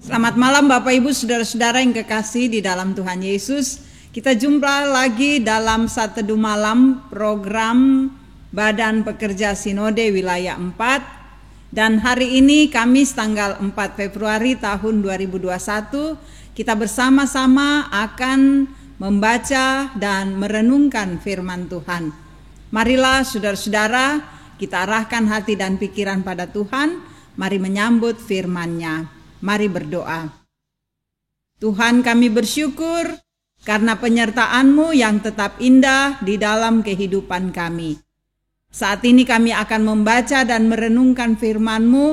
Selamat malam Bapak Ibu Saudara-saudara yang kekasih di dalam Tuhan Yesus. Kita jumpa lagi dalam Saat Teduh Malam program Badan Pekerja Sinode Wilayah 4. Dan hari ini Kamis tanggal 4 Februari tahun 2021 kita bersama-sama akan membaca dan merenungkan firman Tuhan. Marilah saudara-saudara kita arahkan hati dan pikiran pada Tuhan. Mari menyambut firman-Nya. Mari berdoa. Tuhan, kami bersyukur karena penyertaan-Mu yang tetap indah di dalam kehidupan kami. Saat ini kami akan membaca dan merenungkan firman-Mu.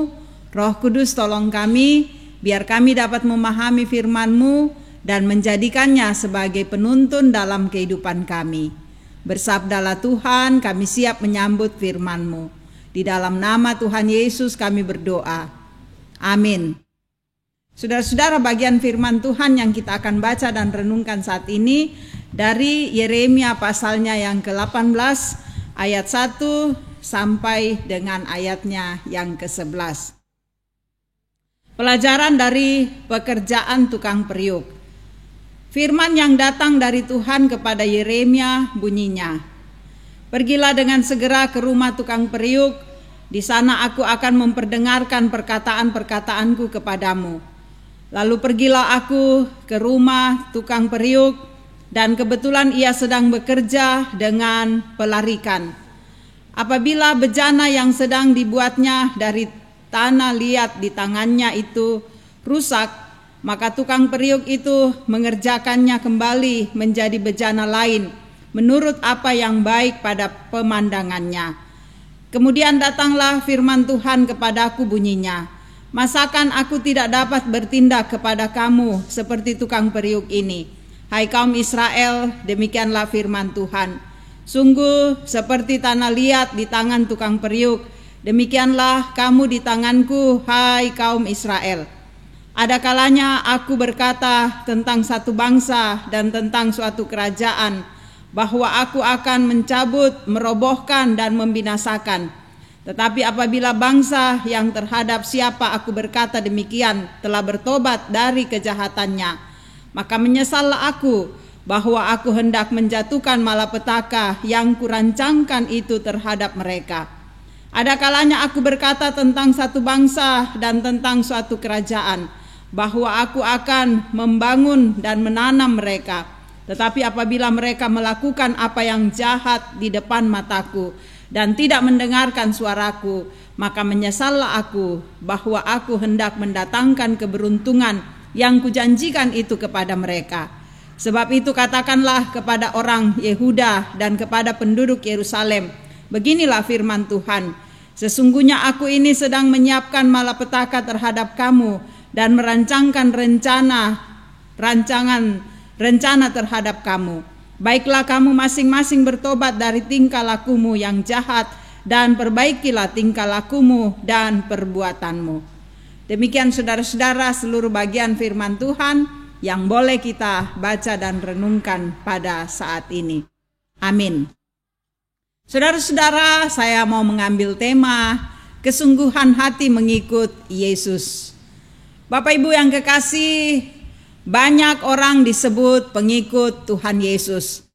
Roh Kudus tolong kami, biar kami dapat memahami firman-Mu dan menjadikannya sebagai penuntun dalam kehidupan kami. Bersabdalah Tuhan, kami siap menyambut firman-Mu. Di dalam nama Tuhan Yesus kami berdoa. Amin. Saudara-saudara, bagian firman Tuhan yang kita akan baca dan renungkan saat ini dari Yeremia pasalnya yang ke-18 ayat 1 sampai dengan ayatnya yang ke-11. Pelajaran dari pekerjaan tukang periuk. Firman yang datang dari Tuhan kepada Yeremia bunyinya, "Pergilah dengan segera ke rumah tukang periuk, di sana aku akan memperdengarkan perkataan-perkataanku kepadamu." Lalu pergilah aku ke rumah tukang periuk, dan kebetulan ia sedang bekerja dengan pelarikan. Apabila bejana yang sedang dibuatnya dari tanah liat di tangannya itu rusak, maka tukang periuk itu mengerjakannya kembali menjadi bejana lain, menurut apa yang baik pada pemandangannya. Kemudian datanglah firman Tuhan kepadaku bunyinya, "Masakan aku tidak dapat bertindak kepada kamu seperti tukang periuk ini? Hai kaum Israel, demikianlah firman Tuhan. Sungguh seperti tanah liat di tangan tukang periuk, demikianlah kamu di tanganku, hai kaum Israel. Ada kalanya aku berkata tentang satu bangsa dan tentang suatu kerajaan, bahwa aku akan mencabut, merobohkan dan membinasakan. Tetapi apabila bangsa yang terhadap siapa aku berkata demikian telah bertobat dari kejahatannya, maka menyesallah aku bahwa aku hendak menjatuhkan malapetaka yang kurancangkan itu terhadap mereka. Ada kalanya aku berkata tentang satu bangsa dan tentang suatu kerajaan, bahwa aku akan membangun dan menanam mereka. Tetapi apabila mereka melakukan apa yang jahat di depan mataku dan tidak mendengarkan suaraku, maka menyesallah aku bahwa aku hendak mendatangkan keberuntungan yang kujanjikan itu kepada mereka. Sebab itu katakanlah kepada orang Yehuda dan kepada penduduk Yerusalem, beginilah firman Tuhan, sesungguhnya aku ini sedang menyiapkan malapetaka terhadap kamu dan merancangkan rencana terhadap kamu. Baiklah kamu masing-masing bertobat dari tingkah lakumu yang jahat dan perbaikilah tingkah lakumu dan perbuatanmu." Demikian saudara-saudara seluruh bagian firman Tuhan yang boleh kita baca dan renungkan pada saat ini. Amin. Saudara-saudara, saya mau mengambil tema kesungguhan hati mengikut Yesus. Bapak Ibu yang kekasih, banyak orang disebut pengikut Tuhan Yesus.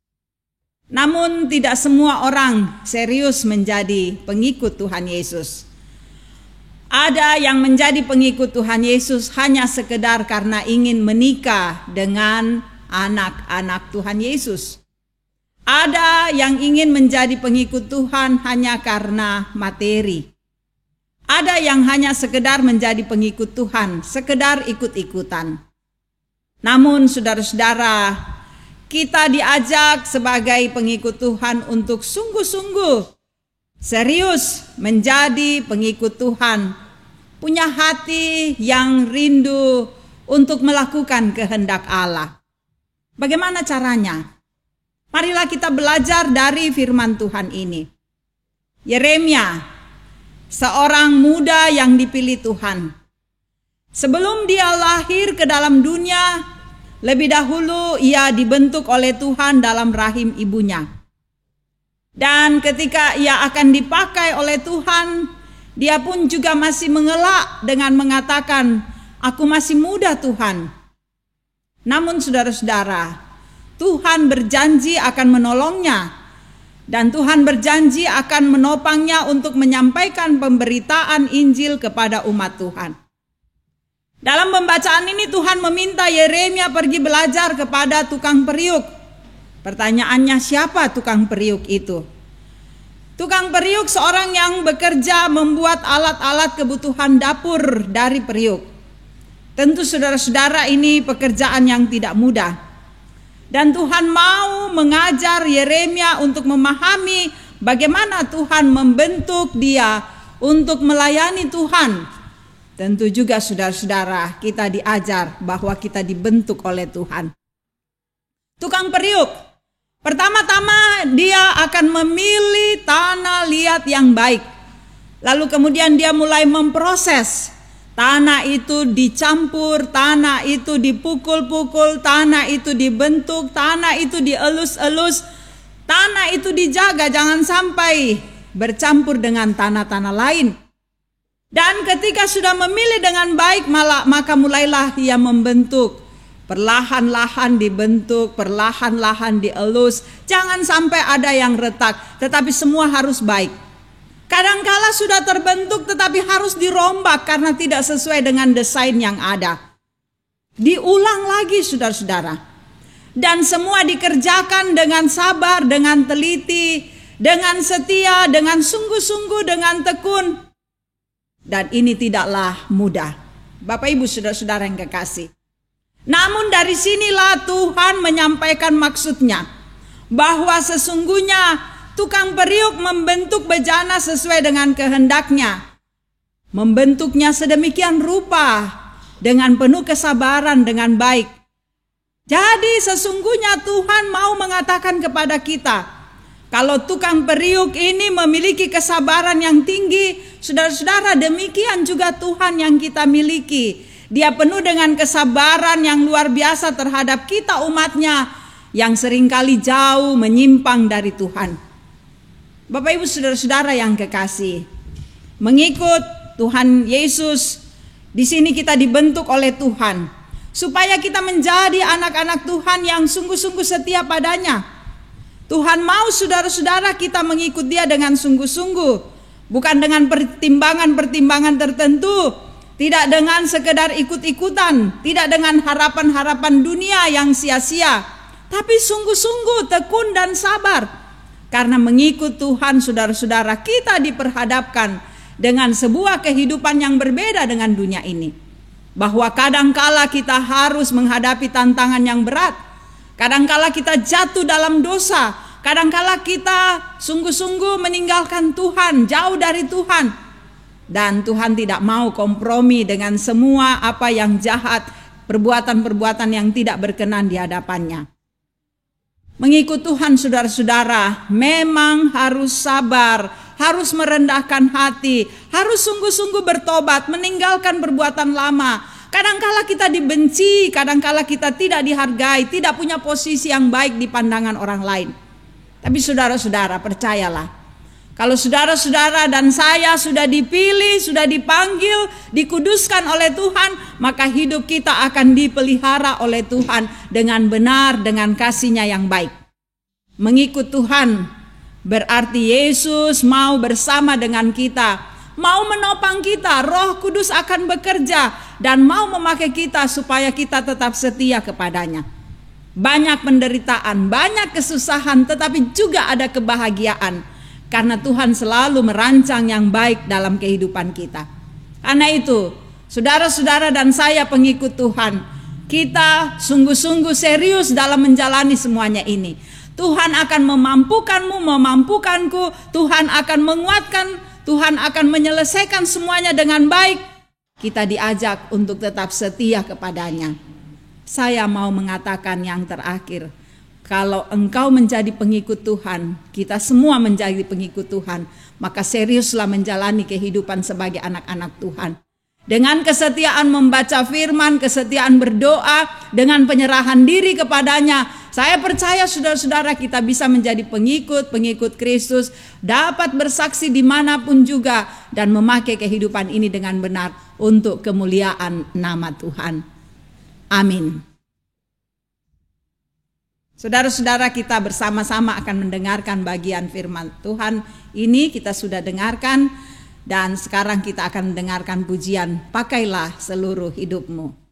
Namun tidak semua orang serius menjadi pengikut Tuhan Yesus. Ada yang menjadi pengikut Tuhan Yesus hanya sekedar karena ingin menikah dengan anak-anak Tuhan Yesus. Ada yang ingin menjadi pengikut Tuhan hanya karena materi. Ada yang hanya sekedar menjadi pengikut Tuhan, sekedar ikut-ikutan. Namun saudara-saudara, kita diajak sebagai pengikut Tuhan untuk sungguh-sungguh serius menjadi pengikut Tuhan, punya hati yang rindu untuk melakukan kehendak Allah. Bagaimana caranya? Marilah kita belajar dari firman Tuhan ini. Yeremia, seorang muda yang dipilih Tuhan. Sebelum dia lahir ke dalam dunia, lebih dahulu ia dibentuk oleh Tuhan dalam rahim ibunya. Dan ketika ia akan dipakai oleh Tuhan, dia pun juga masih mengelak dengan mengatakan, Aku masih muda Tuhan. Namun saudara-saudara, Tuhan berjanji akan menolongnya. Dan Tuhan berjanji akan menopangnya untuk menyampaikan pemberitaan Injil kepada umat Tuhan. Dalam pembacaan ini Tuhan meminta Yeremia pergi belajar kepada tukang periuk. Pertanyaannya, siapa tukang periuk itu? Tukang periuk seorang yang bekerja membuat alat-alat kebutuhan dapur dari periuk. Tentu saudara-saudara, ini pekerjaan yang tidak mudah. Dan Tuhan mau mengajar Yeremia untuk memahami bagaimana Tuhan membentuk dia untuk melayani Tuhan. Tentu juga saudara-saudara, kita diajar bahwa kita dibentuk oleh Tuhan. Tukang periuk, pertama-tama dia akan memilih tanah liat yang baik. Lalu kemudian dia mulai memproses. Tanah itu dicampur, tanah itu dipukul-pukul, tanah itu dibentuk, tanah itu dielus-elus, tanah itu dijaga jangan sampai bercampur dengan tanah-tanah lain. Dan ketika sudah memilih dengan baik, maka mulailah ia membentuk. Perlahan-lahan dibentuk, perlahan-lahan dielus. Jangan sampai ada yang retak, tetapi semua harus baik. Kadangkala sudah terbentuk tetapi harus dirombak karena tidak sesuai dengan desain yang ada. Diulang lagi saudara-saudara. Dan semua dikerjakan dengan sabar, dengan teliti, dengan setia, dengan sungguh-sungguh, dengan tekun. Dan ini tidaklah mudah. Bapak Ibu saudara-saudara yang kekasih. Namun dari sinilah Tuhan menyampaikan maksudnya. Bahwa sesungguhnya tukang periuk membentuk bejana sesuai dengan kehendaknya. Membentuknya sedemikian rupa dengan penuh kesabaran, dengan baik. Jadi sesungguhnya Tuhan mau mengatakan kepada kita, kalau tukang periuk ini memiliki kesabaran yang tinggi, saudara-saudara, demikian juga Tuhan yang kita miliki. Dia penuh dengan kesabaran yang luar biasa terhadap kita umatnya yang seringkali jauh menyimpang dari Tuhan. Bapak Ibu saudara-saudara yang kekasih, mengikut Tuhan Yesus, di sini kita dibentuk oleh Tuhan supaya kita menjadi anak-anak Tuhan yang sungguh-sungguh setia padanya. Tuhan mau saudara-saudara kita mengikut Dia dengan sungguh-sungguh, bukan dengan pertimbangan-pertimbangan tertentu, tidak dengan sekedar ikut-ikutan, tidak dengan harapan-harapan dunia yang sia-sia, tapi sungguh-sungguh tekun dan sabar. Karena mengikut Tuhan saudara-saudara, kita diperhadapkan dengan sebuah kehidupan yang berbeda dengan dunia ini. Bahwa kadangkala kita harus menghadapi tantangan yang berat. Kadangkala kita jatuh dalam dosa. Kadangkala kita sungguh-sungguh meninggalkan Tuhan, jauh dari Tuhan. Dan Tuhan tidak mau kompromi dengan semua apa yang jahat, perbuatan-perbuatan yang tidak berkenan di hadapannya. Mengikut Tuhan saudara-saudara memang harus sabar, harus merendahkan hati, harus sungguh-sungguh bertobat, meninggalkan perbuatan lama. Kadangkala kita dibenci, kadangkala kita tidak dihargai, tidak punya posisi yang baik di pandangan orang lain. Tapi saudara-saudara, percayalah, kalau saudara-saudara dan saya sudah dipilih, sudah dipanggil, dikuduskan oleh Tuhan, maka hidup kita akan dipelihara oleh Tuhan dengan benar, dengan kasih-Nya yang baik. Mengikut Tuhan berarti Yesus mau bersama dengan kita, mau menopang kita. Roh Kudus akan bekerja dan mau memakai kita supaya kita tetap setia kepadanya. Banyak penderitaan, banyak kesusahan, tetapi juga ada kebahagiaan. Karena Tuhan selalu merancang yang baik dalam kehidupan kita. Karena itu, saudara-saudara dan saya pengikut Tuhan, kita sungguh-sungguh serius dalam menjalani semuanya ini. Tuhan akan memampukanmu, memampukanku. Tuhan akan menguatkan, Tuhan akan menyelesaikan semuanya dengan baik. Kita diajak untuk tetap setia kepadanya. Saya mau mengatakan yang terakhir. Kalau engkau menjadi pengikut Tuhan, kita semua menjadi pengikut Tuhan, maka seriuslah menjalani kehidupan sebagai anak-anak Tuhan. Dengan kesetiaan membaca firman, kesetiaan berdoa, dengan penyerahan diri kepadanya, Saya percaya saudara-saudara kita bisa menjadi pengikut Kristus, dapat bersaksi dimanapun juga, dan memakai kehidupan ini dengan benar untuk kemuliaan nama Tuhan. Amin. Saudara-saudara, kita bersama-sama akan mendengarkan bagian firman Tuhan ini. Kita sudah dengarkan, dan sekarang kita akan mendengarkan pujian "Pakailah Seluruh Hidupmu".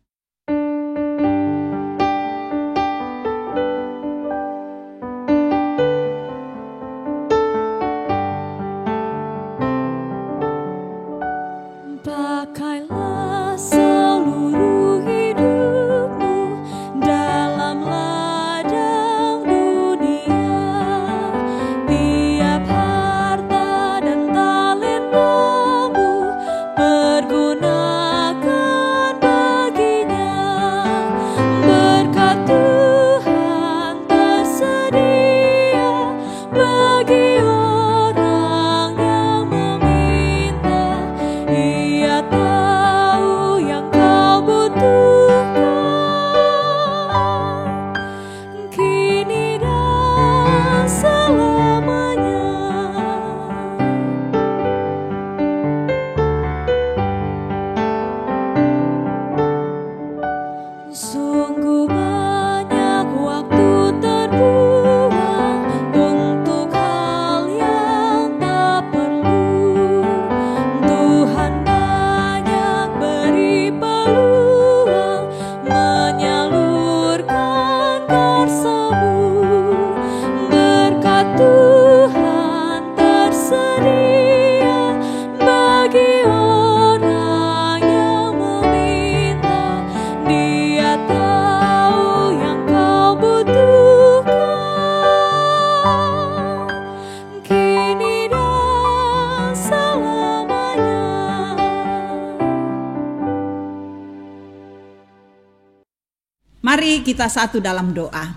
Mari kita satu dalam doa.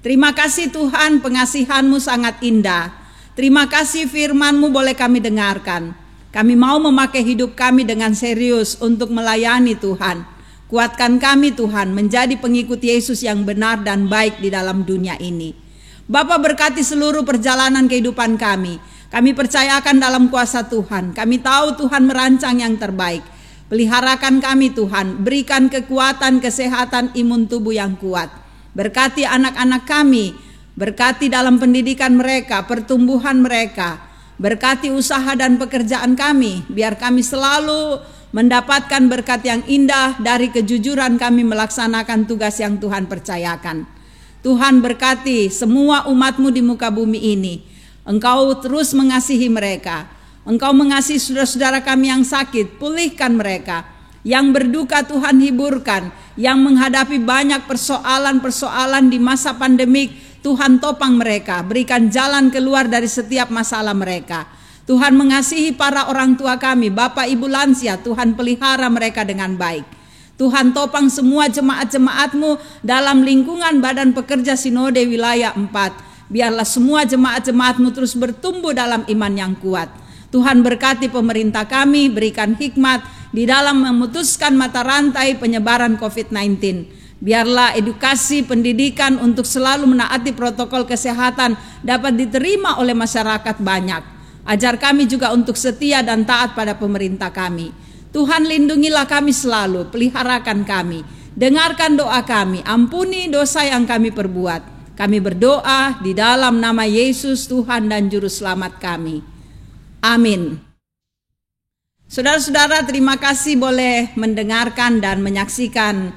Terima kasih Tuhan, pengasihan-Mu sangat indah. Terima kasih firman-Mu boleh kami dengarkan. Kami mau memakai hidup kami dengan serius untuk melayani Tuhan. Kuatkan kami Tuhan menjadi pengikut Yesus yang benar dan baik di dalam dunia ini. Bapa, berkati seluruh perjalanan kehidupan kami. Kami percayakan dalam kuasa Tuhan. Kami tahu Tuhan merancang yang terbaik. Peliharakan kami Tuhan, berikan kekuatan, kesehatan, imun tubuh yang kuat. Berkati anak-anak kami, berkati dalam pendidikan mereka, pertumbuhan mereka. Berkati usaha dan pekerjaan kami, biar kami selalu mendapatkan berkat yang indah dari kejujuran kami melaksanakan tugas yang Tuhan percayakan. Tuhan berkati semua umat-Mu di muka bumi ini. Engkau terus mengasihi mereka. Engkau mengasihi saudara-saudara kami yang sakit, pulihkan mereka. Yang berduka Tuhan hiburkan. Yang menghadapi banyak persoalan-persoalan di masa pandemik, Tuhan topang mereka. Berikan jalan keluar dari setiap masalah mereka. Tuhan mengasihi para orang tua kami, Bapak Ibu lansia, Tuhan pelihara mereka dengan baik. Tuhan topang semua jemaat-jemaat-Mu dalam lingkungan Badan Pekerja Sinode Wilayah 4. Biarlah semua jemaat-jemaat-Mu terus bertumbuh dalam iman yang kuat. Tuhan berkati pemerintah kami, berikan hikmat di dalam memutuskan mata rantai penyebaran COVID-19. Biarlah edukasi pendidikan untuk selalu menaati protokol kesehatan dapat diterima oleh masyarakat banyak. Ajar kami juga untuk setia dan taat pada pemerintah kami. Tuhan lindungilah kami selalu, peliharakan kami. Dengarkan doa kami, ampuni dosa yang kami perbuat. Kami berdoa di dalam nama Yesus Tuhan dan Juru Selamat kami. Amin. Saudara-saudara, terima kasih boleh mendengarkan dan menyaksikan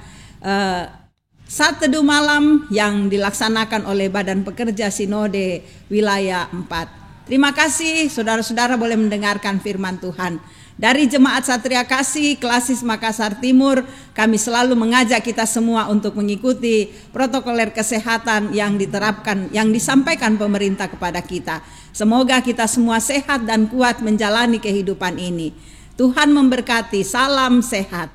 saat teduh malam yang dilaksanakan oleh Badan Pekerja Sinode Wilayah 4. Terima kasih saudara-saudara boleh mendengarkan firman Tuhan. Dari Jemaat Satria Kasih Klasis Makassar Timur, kami selalu mengajak kita semua untuk mengikuti protokoler kesehatan yang diterapkan, yang disampaikan pemerintah kepada kita. Semoga kita semua sehat dan kuat menjalani kehidupan ini. Tuhan memberkati, salam sehat.